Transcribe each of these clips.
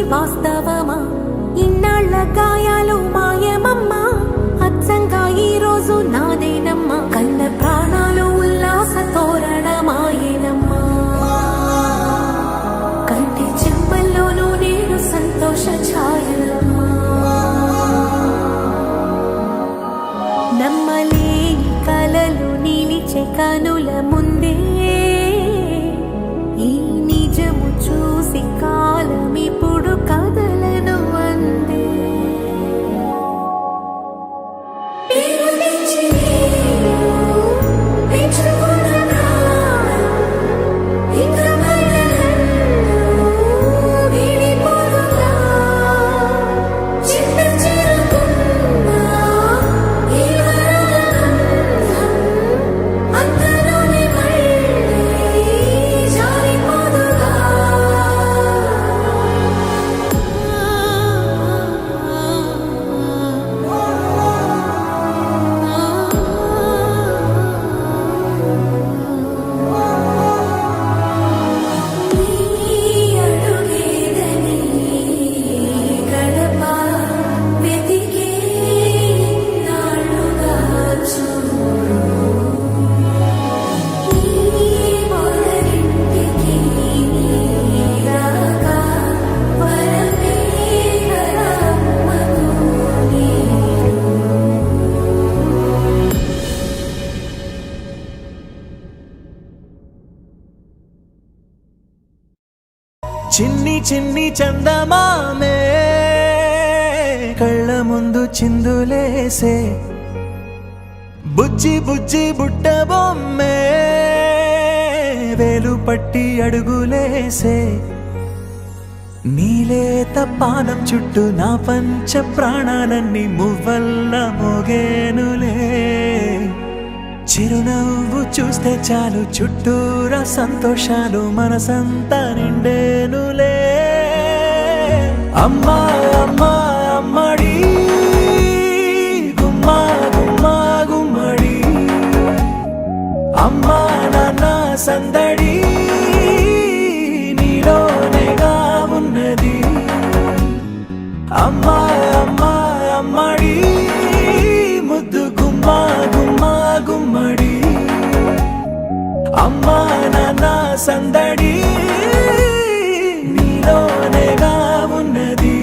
వాస్తవమా ఇన్నాళ్ళ గాయాలు మాయమమ్మా అచ్చంగా ఈ రోజు నాదేనమ్మా కన్న ప్రాణాలు ఉల్లాస తోరణమాయేనమ్మా కంటి చెంపల్లోనూ నేడు సంతోష ఛాయలమ్మా నమ్మలేని కలలు నిలిచే కనుల ముందే ఈ నిజము చూసి కాలమిప్పుడు కదలను అందే చిన్ని చిన్ని చందమామే కళ్ళ ముందు చిందులేసే బుజ్జి బుజ్జి బుట్ట బొమ్మే వేలు పట్టి అడుగులేసే నీలేత పానం చుట్టూ నా పంచ ప్రాణాలన్నీ మువ్వల్ల మోగేనులే చిరునవ్వు చూస్తే చాలు చుట్టూరా సంతోషాలు మనసంతా నిండేనులే అమ్మా అమ్మా అమ్మడి గుమ్మా గుమ్మా గుమ్మడి అమ్మా నాన్న సందడి నీలోనేగా ఉన్నది అమ్మా అమ్మా అమ్మడి ముద్దు గుమ్మా గుమ్మా గుమ్మడి అమ్మా నాన్న సందడి నీలోనేగా ఉన్నది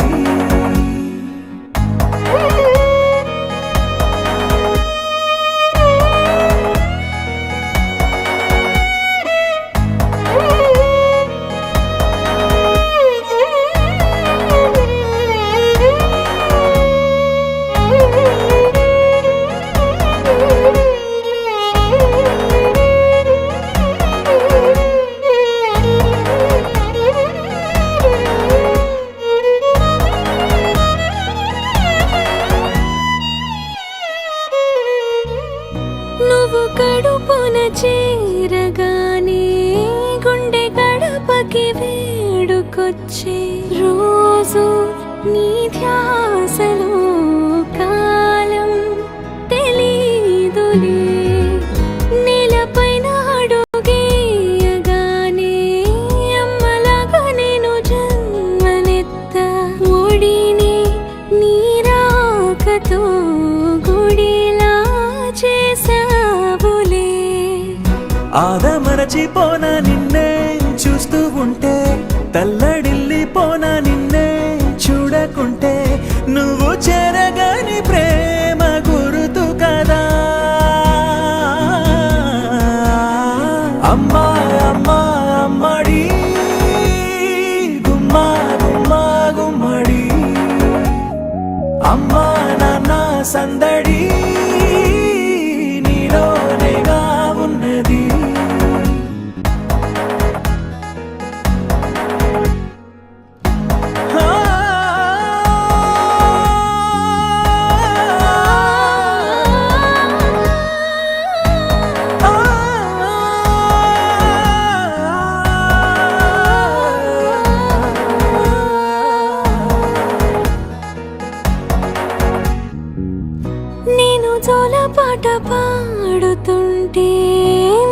నువ్వు కడుపున చేరగానే గుండె గడపకి వేడుకొచ్చే రోజు నీ ధ్యాసలో కాలం తెలీదులే నేలపైన అడుగేయగానే అమ్మలాగా నేను జన్మనెత్త ఒడిని నీ రాకతో గుడిలా చేసావులే ఆదమరచిపోనా నిన్నే చూస్తూ ఉంటే తల్లడిల్లిపోనా నిన్నే చూడకుంటే నువ్వు చెరగని ప్రేమ గురుతు కదా అమ్మా అమ్మా అమ్మడి గుమ్మా గుమ్మా గుమ్మడి అమ్మా నాన్న సందడి నీలోనేగా ఉన్నది నేను జోలపాట పాడుతుంటే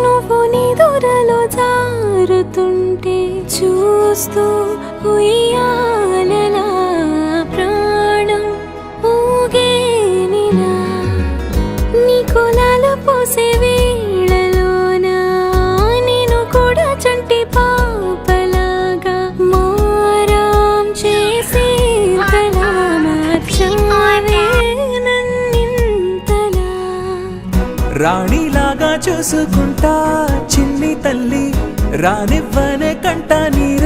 నువ్వు నిదురలో జారుతుంటే చూస్తూ ఉయ్యాల రాణిలాగా చూసుకుంటా చిన్ని తల్లి రానివ్వనే కంట నీరు